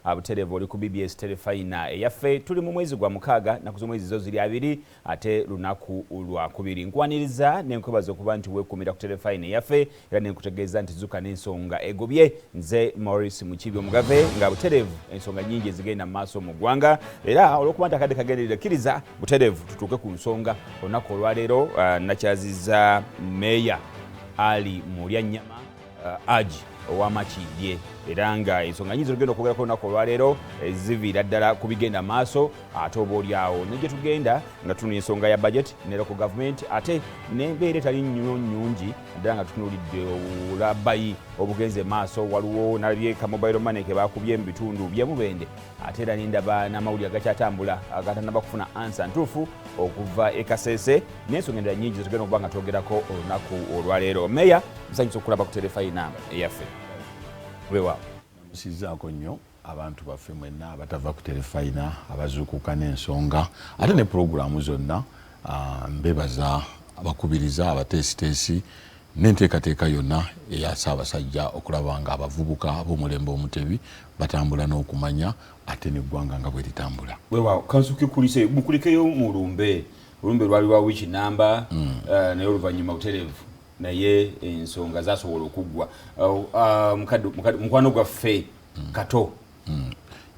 Abuterevu oli ku BBS Telefina eyaffe tuli mu mwezi gwa mukaaga naku z'omwezi zo ziri abiri ate lunaku lwa kubiri nkwaniriza nenkwebaza okuba nti weekumira ku Telefina eyaffe era nenkutegeeza nti zuka n'ensonga egobye nze Maurice Mukibi Omugave nga Buterevu ensonga nyingi ezigenda mu maaso mu ggwanga era olw'okuba nti akadde kagenderera kkiriza Buterevu tutuuke ku nsonga olunaku olwaleero nakyazizza Meeya Ali Mulyanyama Aji ow'Amakindye era nga ensonga nyingi zigenda okwogera ku lunaku olwaleero ziviira ddala ku bigenda maaso ate oba olyawo ne gye tugenda nga tunula ensonga ya budget ne local government ate n'embeera etali nnungi ddala nga tutunuulidde obulabayi obugenze maaso waliwo nalabye ka mobile money ke baakubye mu bitundu by'Mubende ate era n'endaba n'amawulire agakyatambula agatannaba kufuna ansa ntuufu okuva e Kasese n'ensonga endala nnyingi zitugenda okuba nga twogerako olunaku olwaleero. Meeya nsanyusa okulaba ku Telefina eyaffe. Musizaako nnyo abantu baffe mwenna abatava ku Telefina abazuukuka n'ensonga ate ne puroguramu zonna mbebaza abakubiriza abateesiteesi n'enteekateeka yonna eya Ssaabasajja okulaba nga abavubuka b'omulembe omutebi batambula n'okumanya ate n'eggwanga nga bwe litambula. Weewaawo kansuke kulise mukulikeyo mu Lumbe lwali lwa wiiki namba naye oluvannyuma Buterevu naye ensonga zasobola okuggwa mukwano gwaffe Kato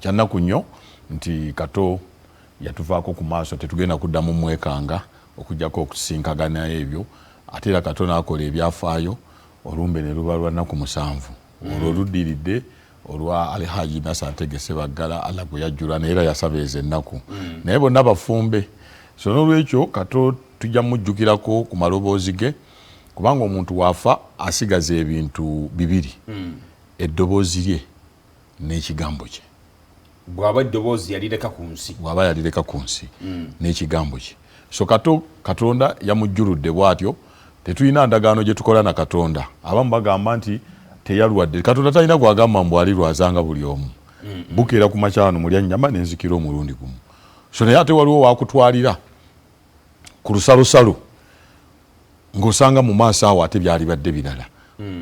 kyannaku nnyo nti Kato yatuvaako ku maaso tetugenda kuddamu mwekanga okujjako okusinkagana ebyo ate era Kato n'akola ebyafaayo olumbe ne luba lwa nnaku 7 olwo oluddiridde olwa Alhaji Nasser Ntegese Baggala Allah gwe yajjula naye era yasaba ezo ennaku naye bonna bafumbe so n'olwekyo Kato tujja mujjukirako ku maloboozi ge kubanga omuntu waafa asigaza ebintu bibiri eddoboozi lye n'ekigambo kye bw'aba eddoboozi yalireka ku nsi n'ekigambo kye so Kato Katonda yamujjuludde bw'atyo tetulina ndagaano gye tukola na Katonda abamu bagamba nti teyalwadde Katonda talina gwagamba mbu alirwazanga buli omu bukeera ku makyano Mulyanyama n'enzikira omulundi gumu so naye ate waliwo waakutwalira ku lusalosalo ng'osanga mu maaso awo ate byali badde birala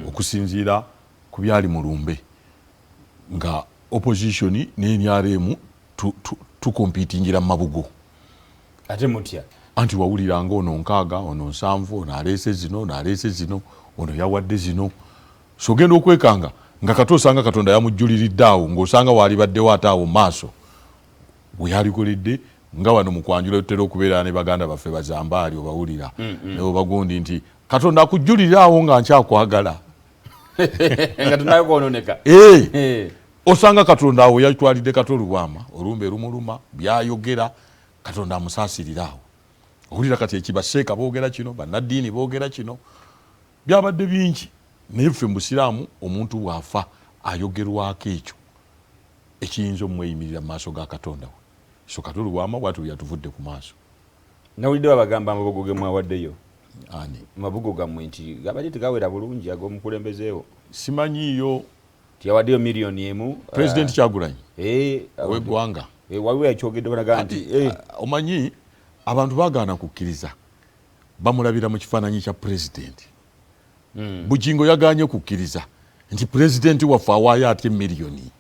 okusinziira ku byali mu Lumbe nga opposition n'NRM tukompitingira mu mabugo ate mutya anti wawuliranga ono 6 ono 7 ono aleese zino ono yawadde zino so genda okwekanga nga Kato osanga Katonda yamujjuliridde awo ng'osanga waali baddewo ate awo mu maaso we yalikoledde nga wano mu kwanjula tutera okubeera ne baganda baffe bazambaali obawulira ne obagundi nti Katonda akujjulira awo nga nkyakwagala nga tunayokoononeka osanga Katonda awo yatwalidde Kato Lubwama olumbe lumuluma byayogera Katonda amusaasirira awo owulira kati ekibaseeka boogera kino bannaddiini boogera kino byabadde bingi naye ffe mu Busiraamu omuntu bw'afa ayogerwako ekyo ekiyinza omweyimirira mu maaso ga Katonda we so Kato Lubwama bw'atyo yatuvudde ku maaso. Nawulidde babagamba amabugo ge mwawaddeyo ani amabugo gammwe nti gabadde tegawera bulungi ag'omukulembezeewo simanyiiyo tiyawaddeyo miliyoni emu President Kyagulanyi ow'eggwanga waliwo yakyogedde banaga nti omanyi abantu baagaana kukkiriza bamulabira mu kifaananyi kya pulezidenti Bugingo yagaanye kukkiriza nti pulezidenti waffe awaayo atya miliyoni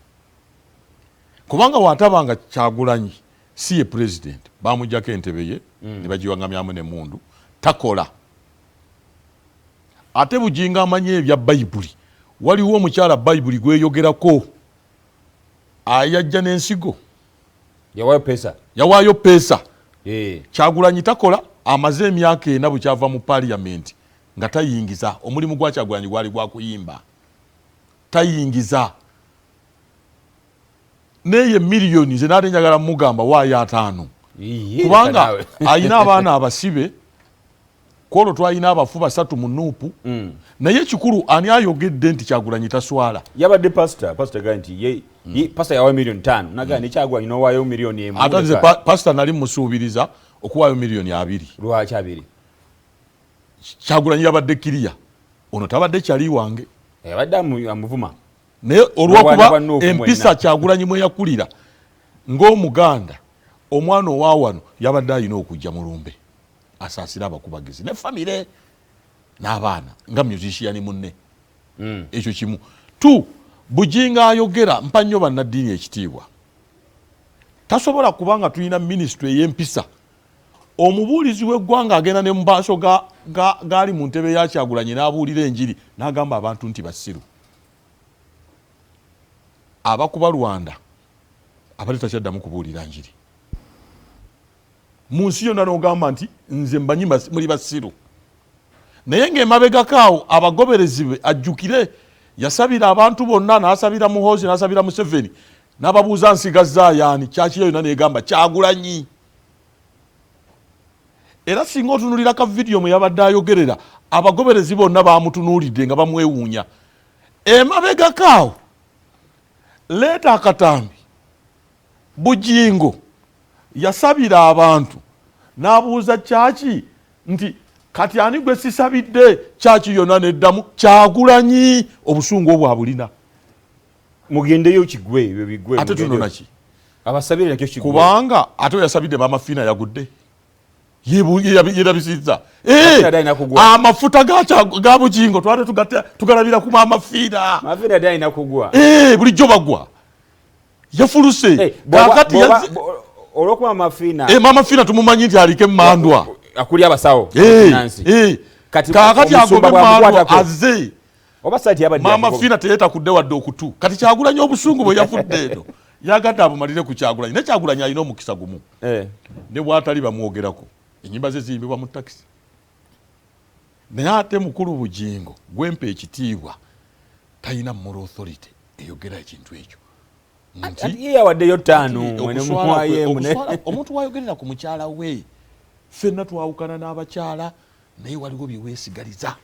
kubanga waatabanga Kyagulanyi si ye pulezidenti bamuggyako entebe ye ne bagiwangamyamu n'emmundu takola ate Bugingo amanyi ebya Bayibuli waliwo omukyala Bayibuli gweyogerako ayajja n'ensigo yawaayo peesa Kyagulanyi takola amaze emyaka 4 bukyava mu parliament nga tayingiza omulimu gwa Kyagulanyi gwali gwa kuyimba tayingiza neye miliyoni ze nate njagala mugamba waayo 5 kubanga ayina abaana abasibe kwolwo twalina abafu 3 mu Nuupu naye kikulu ani ayogedde nti Kyagulanyi taswala yabadde pastor gaa nti pastor yawa miliyoni 5 nagaa ne Kyagulanyi n'owaayo miliyoni 1 ate nze pastor nali musuubiriza okuwaayo miliyoni 2 lwaki 2 Kyagulanyi yabadde kiriya ono tabadde kyali wange yabadde amuvuma naye olw'okuba empisa Kyagulanyi mwe yakulira ng'Omuganda omwana owa wano yabadde alina okujja mu Lumbe asaasira abakubagizi ne famire n'abaana nga musician munne ekyo kimu Bujinga ayogera mpa nnyo bannaddiini ekitiibwa. Tasobola kubanga tulina minisitule ey'empisa. Omubuulizi w'eggwanga agenda ne mu maaso gaali mu ntebe ya Kyagulanyi n'abuulira enjiri n'agamba abantu nti basiru. Abakuba Rwanda abali takyaddamu kubuulira njiri. Mu nsi yonna n'ogamba nti nze mbanyi muli basiru. Naye ng'emabegako awo abagoberezi be ajjukire yasabira abantu bonna, n'asabira Muhoozi, n'asabira Museveni, n'ababuuza nsigazza yaani, kyaki yonna n'egamba Kyagulanyi. Era singa otunulira ka vidiyo mwe yabadde ayogerera, abagoberezi bonna bamutunuulidde nga bamwewuunya. Emabegako awo Leeta Akatambi Bujingo yasabira abantu n'abuuza kyaki nti kati ani gwe sisabidde, kyaki yonna neddamu Kyagulanyi. Obusungu obwo abulina. Mugendeyo kigwe ebyo bigwe. Ate tunona ki? Abasabire nakyo kigwe. Kubanga ate yasabidde Maama Fiina yagudde. Yerabisizza. Amafuta ga Bujingo twate tugalabira ku Maama Fiina. Maama Fiina dayina kugwa. Bulijjo bagwa. Yafuluse. Kakati olwokuba Maama Fiina. Maama Fiina tumumanyi nti aliko emmandwa. Akuli abasawo. Kati agobe emmandwa azze. Obasati yabadde. Maama Fiina teyeetakudde wadde okutu. Kati Kyagulanyi obusungu bwe yafudde eno. Yagadde abumalire ku Kyagulanyi. Ne Kyagulanyi alina omukisa gumu. Ne bw'atali bamwogerako. Ennyimba ze ziyimbibwa mu takisi. Naye ate mukulu Bujingo gwempa ekitiibwa talina moral authority eyogera ekintu ekyo. Ye yawaddeyo ttaano mwene muwaye omuntu wayogerera ku mukyala we. Ffenna twawukana n'abakyala naye waliwo bye weesigaliza.